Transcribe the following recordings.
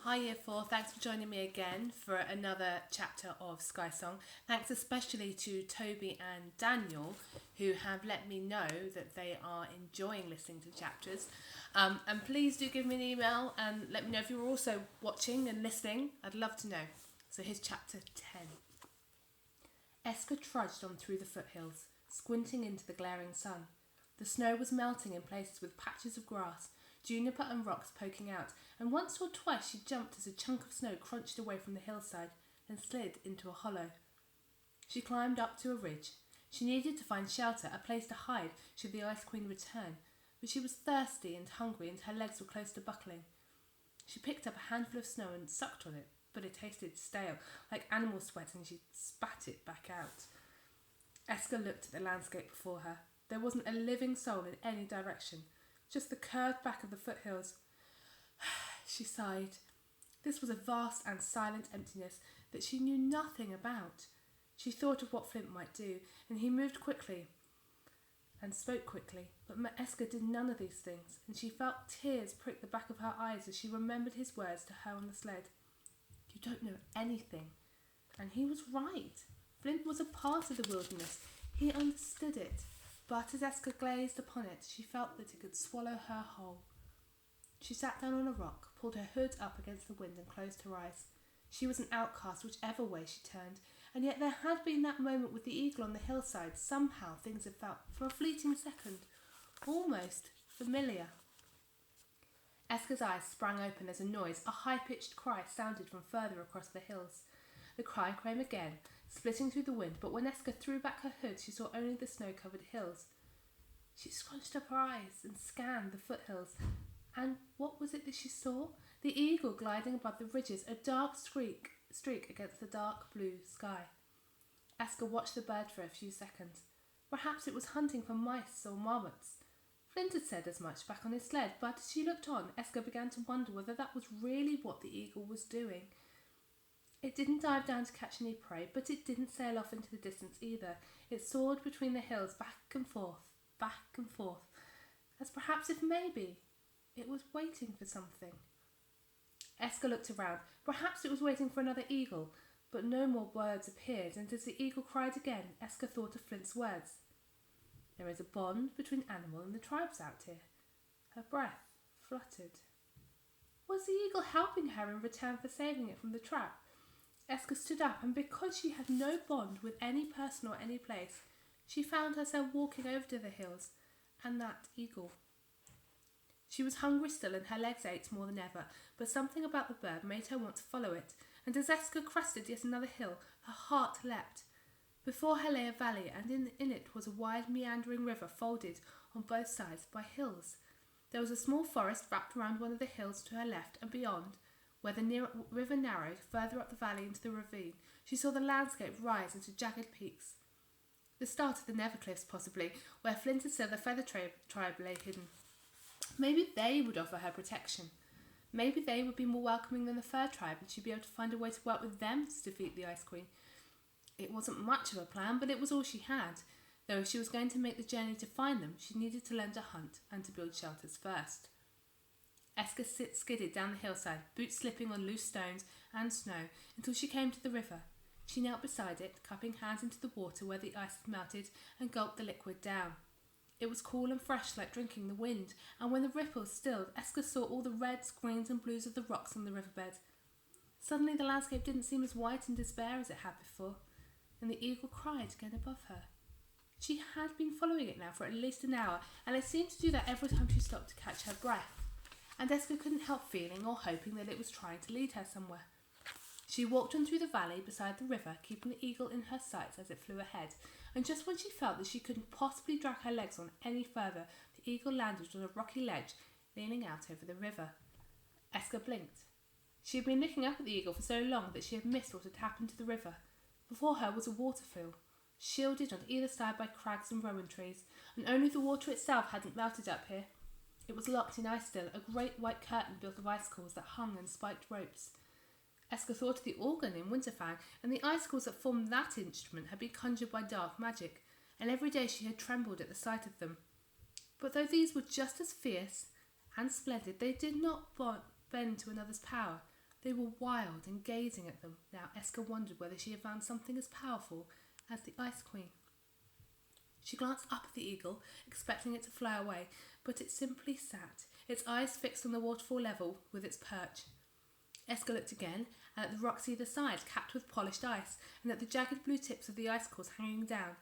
Hi Year 4, thanks for joining me again for another chapter of Sky Song. Thanks especially to Toby and Daniel who have let me know that they are enjoying listening to chapters. And please do give me an email and let me know if you're also watching and listening. I'd love to know. So here's chapter 10. Esker trudged on through the foothills, squinting into the glaring sun. The snow was melting in places with patches of grass, juniper and rocks poking out, and once or twice she jumped as a chunk of snow crunched away from the hillside and slid into a hollow. She climbed up to a ridge. She needed to find shelter, a place to hide should the Ice Queen return, but she was thirsty and hungry and her legs were close to buckling. She picked up a handful of snow and sucked on it, but it tasted stale, like animal sweat, and she spat it back out. Esker looked at the landscape before her. There wasn't a living soul in any direction, just the curved back of the foothills. She sighed. This was a vast and silent emptiness that she knew nothing about. She thought of what Flint might do, and he moved quickly and spoke quickly, but Esker did none of these things, and she felt tears prick the back of her eyes as she remembered his words to her on the sled. You don't know anything. And he was right. Flint was a part of the wilderness. He understood it. But as Esker gazed upon it, she felt that it could swallow her whole. She sat down on a rock, pulled her hood up against the wind and closed her eyes. She was an outcast whichever way she turned, and yet there had been that moment with the eagle on the hillside. Somehow things had felt, for a fleeting second, almost familiar. Esker's eyes sprang open as a noise, a high-pitched cry, sounded from further across the hills. The cry came again, splitting through the wind, but when Esker threw back her hood, she saw only the snow-covered hills. She scrunched up her eyes and scanned the foothills. And what was it that she saw? The eagle gliding above the ridges, a dark streak against the dark blue sky. Esker watched the bird for a few seconds. Perhaps it was hunting for mice or marmots. Flint had said as much back on his sled, but as she looked on, Esker began to wonder whether that was really what the eagle was doing. It didn't dive down to catch any prey, but it didn't sail off into the distance either. It soared between the hills, back and forth, as perhaps if maybe it was waiting for something. Esker looked around. Perhaps it was waiting for another eagle, but no more birds appeared, and as the eagle cried again, Esker thought of Flint's words. There is a bond between animal and the tribes out here. Her breath fluttered. Was the eagle helping her in return for saving it from the trap? Esker stood up, and because she had no bond with any person or any place, she found herself walking over to the hills and that eagle. She was hungry still, and her legs ached more than ever, but something about the bird made her want to follow it, and as Esker crested yet another hill, her heart leapt. Before her lay a valley, and in it was a wide meandering river folded on both sides by hills. There was a small forest wrapped around one of the hills to her left, and beyond, where the river narrowed further up the valley into the ravine, she saw the landscape rise into jagged peaks. The start of the Nevercliffs, possibly, where Flint and said the Feather tribe lay hidden. Maybe they would offer her protection. Maybe they would be more welcoming than the Fur tribe, and she'd be able to find a way to work with them to defeat the Ice Queen. It wasn't much of a plan, but it was all she had, though if she was going to make the journey to find them, she needed to learn to hunt and to build shelters first. Esker skidded down the hillside, boots slipping on loose stones and snow, until she came to the river. She knelt beside it, cupping hands into the water where the ice had melted, and gulped the liquid down. It was cool and fresh, like drinking the wind, and when the ripples stilled, Esker saw all the reds, greens and blues of the rocks on the riverbed. Suddenly the landscape didn't seem as white and despair as it had before, and the eagle cried again above her. She had been following it now for at least an hour, and it seemed to do that every time she stopped to catch her breath, and Esker couldn't help feeling or hoping that it was trying to lead her somewhere. She walked on through the valley beside the river, keeping the eagle in her sights as it flew ahead, and just when she felt that she couldn't possibly drag her legs on any further, the eagle landed on a rocky ledge, leaning out over the river. Esker blinked. She had been looking up at the eagle for so long that she had missed what had happened to the river. Before her was a waterfall, shielded on either side by crags and rowan trees, and only the water itself hadn't melted up here. It was locked in ice still, a great white curtain built of icicles that hung in spiked ropes. Esker thought of the organ in Winterfang, and the icicles that formed that instrument had been conjured by dark magic, and every day she had trembled at the sight of them. But though these were just as fierce and splendid, they did not bend to another's power. They were wild and gazing at them. Now Eska wondered whether she had found something as powerful as the Ice Queen. She glanced up at the eagle, expecting it to fly away, but it simply sat, its eyes fixed on the waterfall level with its perch. Eska looked again, and at the rocks either side, capped with polished ice, and at the jagged blue tips of the icicles hanging down.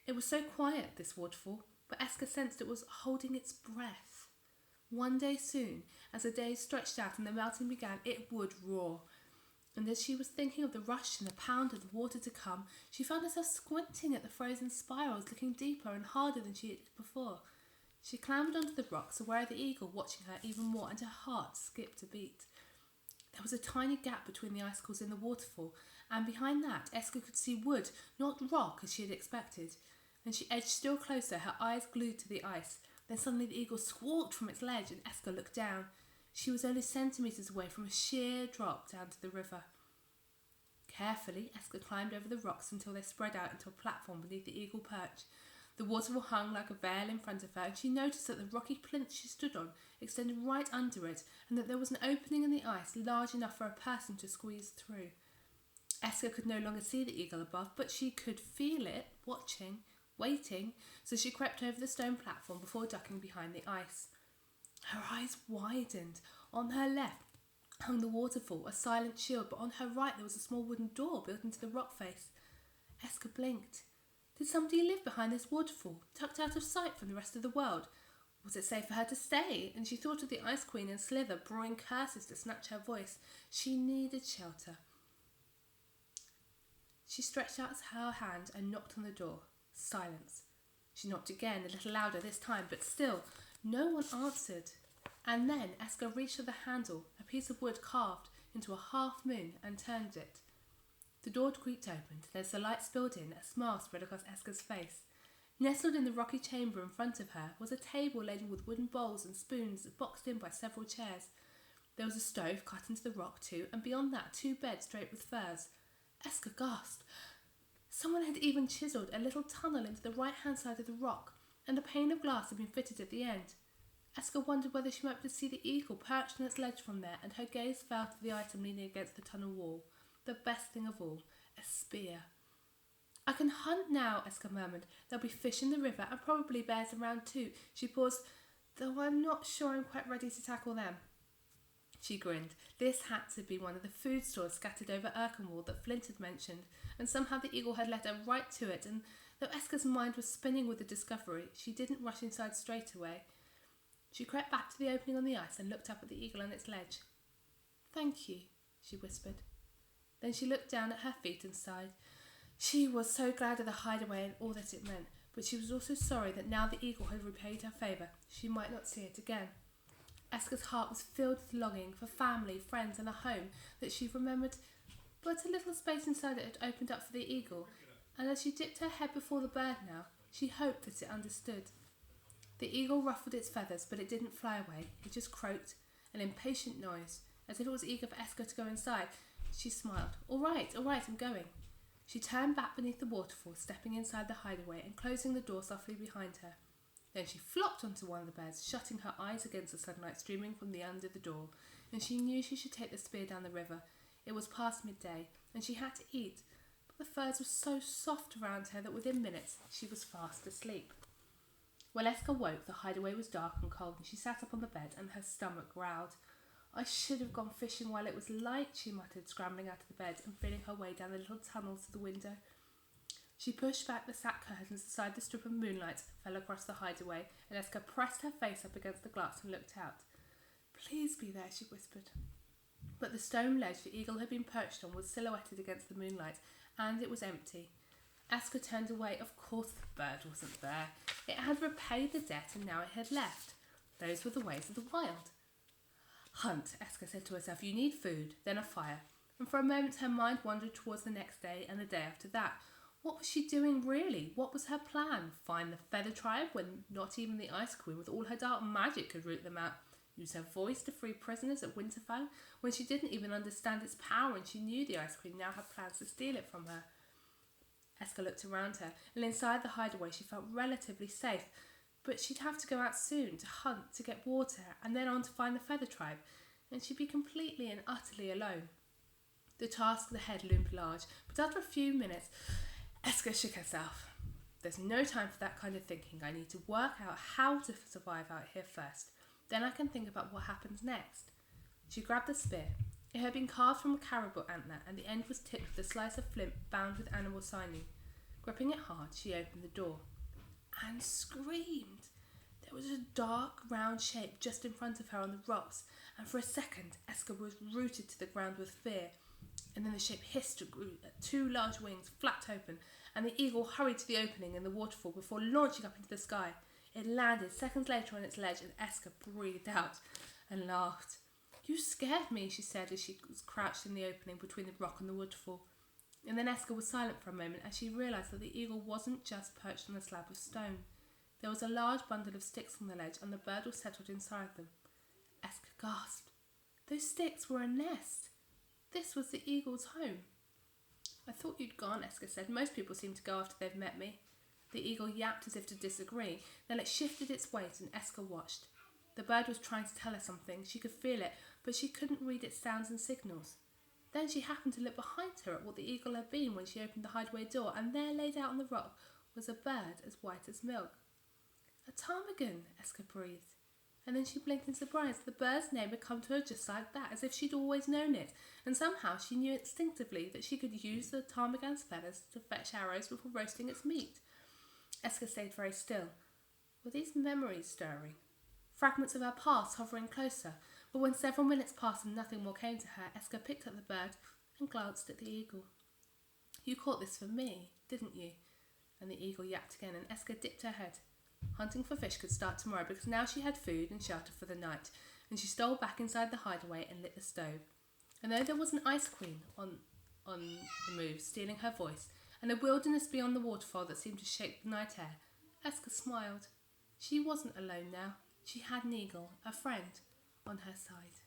It was so quiet, this waterfall, but Eska sensed it was holding its breath. One day soon, as the days stretched out and the melting began, it would roar. And as she was thinking of the rush and the pound of the water to come, she found herself squinting at the frozen spirals, looking deeper and harder than she had before. She clambered onto the rocks, aware of the eagle watching her even more, and her heart skipped a beat. There was a tiny gap between the icicles in the waterfall, and behind that Eska could see wood, not rock as she had expected. And she edged still closer, her eyes glued to the ice. Then suddenly the eagle squawked from its ledge, and Eska looked down. She was only centimetres away from a sheer drop down to the river. Carefully, Eska climbed over the rocks until they spread out into a platform beneath the eagle perch. The waterfall hung like a veil in front of her, and she noticed that the rocky plinth she stood on extended right under it, and that there was an opening in the ice large enough for a person to squeeze through. Eska could no longer see the eagle above, but she could feel it, watching, waiting, so she crept over the stone platform before ducking behind the ice. Her eyes widened. On her left hung the waterfall, a silent shield, but on her right there was a small wooden door built into the rock face. Eska blinked. Did somebody live behind this waterfall, tucked out of sight from the rest of the world? Was it safe for her to stay? And she thought of the Ice Queen and Slither brewing curses to snatch her voice. She needed shelter. She stretched out her hand and knocked on the door. Silence. She knocked again, a little louder this time, but still no one answered. And then Eska reached for the handle, a piece of wood carved into a half moon, and turned it. The door creaked open, and as the light spilled in, a smile spread across Eska's face. Nestled in the rocky chamber in front of her was a table laden with wooden bowls and spoons boxed in by several chairs. There was a stove cut into the rock too, and beyond that 2 beds draped with furs. Eska gasped. Someone had even chiselled a little tunnel into the right-hand side of the rock, and a pane of glass had been fitted at the end. Eska wondered whether she might be able to see the eagle perched on its ledge from there, and her gaze fell to the item leaning against the tunnel wall. The best thing of all, a spear. I can hunt now, Eska murmured. There'll be fish in the river, and probably bears around too. She paused, though I'm not sure I'm quite ready to tackle them. She grinned. This had to be one of the food stores scattered over Erkenwall that Flint had mentioned, and somehow the eagle had led her right to it, and though Eska's mind was spinning with the discovery, she didn't rush inside straight away. She crept back to the opening on the ice and looked up at the eagle on its ledge. Thank you, she whispered. Then she looked down at her feet and sighed. She was so glad of the hideaway and all that it meant, but she was also sorry that now the eagle had repaid her favour, she might not see it again. Eska's heart was filled with longing for family, friends and a home that she remembered, but a little space inside it had opened up for the eagle, and as she dipped her head before the bird now, she hoped that it understood. The eagle ruffled its feathers, but it didn't fly away. It just croaked, an impatient noise, as if it was eager for Eska to go inside. She smiled. All right, I'm going. She turned back beneath the waterfall, stepping inside the hideaway and closing the door softly behind her. Then she flopped onto one of the beds, shutting her eyes against the sunlight streaming from the under the door, and she knew she should take the spear down the river. It was past midday, and she had to eat, but the furs were so soft around her that within minutes she was fast asleep. When Eska woke, the hideaway was dark and cold, and she sat up on the bed, and her stomach growled. I should have gone fishing while it was light, she muttered, scrambling out of the bed and feeling her way down the little tunnel to the window. She pushed back the sack curtains aside the strip of moonlight that fell across the hideaway, and Eska pressed her face up against the glass and looked out. Please be there, she whispered. But the stone ledge the eagle had been perched on was silhouetted against the moonlight, and it was empty. Eska turned away. Of course the bird wasn't there. It had repaid the debt, and now it had left. Those were the ways of the wild. Hunt, Eska said to herself. You need food, then a fire. And for a moment her mind wandered towards the next day and the day after that. What was she doing really? What was her plan? Find the feather tribe when not even the Ice Queen with all her dark magic could root them out? Use her voice to free prisoners at Winterfell when she didn't even understand its power and she knew the Ice Queen now had plans to steal it from her? Eska looked around her, and inside the hideaway she felt relatively safe, but she'd have to go out soon to hunt, to get water, and then on to find the feather tribe, and she'd be completely and utterly alone. The task ahead loomed large, but after a few minutes, Eska shook herself. There's no time for that kind of thinking. I need to work out how to survive out here first. Then I can think about what happens next. She grabbed the spear. It had been carved from a caribou antler, and the end was tipped with a slice of flint bound with animal signing. Gripping it hard, she opened the door and screamed. There was a dark, round shape just in front of her on the rocks, and for a second, Eska was rooted to the ground with fear. And then the shape hissed and grew, two large wings flapped open, and the eagle hurried to the opening in the waterfall before launching up into the sky. It landed seconds later on its ledge, and Eska breathed out and laughed. You scared me, she said as she was crouched in the opening between the rock and the waterfall. And then Eska was silent for a moment as she realised that the eagle wasn't just perched on a slab of stone. There was a large bundle of sticks on the ledge, and the bird was settled inside them. Eska gasped. Those sticks were a nest. This was the eagle's home. I thought you'd gone, Eska said. Most people seem to go after they've met me. The eagle yapped as if to disagree. Then it shifted its weight, and Eska watched. The bird was trying to tell her something. She could feel it, but she couldn't read its sounds and signals. Then she happened to look behind her at what the eagle had been when she opened the hideaway door, and there, laid out on the rock, was a bird as white as milk. A ptarmigan, Eska breathed. And then she blinked in surprise. The bird's name had come to her just like that, as if she'd always known it, and somehow she knew instinctively that she could use the ptarmigan's feathers to fetch arrows before roasting its meat. Eska stayed very still. Were these memories stirring? Fragments of her past hovering closer, but when several minutes passed and nothing more came to her, Eska picked up the bird and glanced at the eagle. You caught this for me, didn't you? And the eagle yapped again, and Eska dipped her head. Hunting for fish could start tomorrow because now she had food and shelter for the night, and she stole back inside the hideaway and lit the stove. And though there was an ice queen on the move, stealing her voice, and a wilderness beyond the waterfall that seemed to shake the night air, Eska smiled. She wasn't alone now. She had an eagle, a friend, on her side.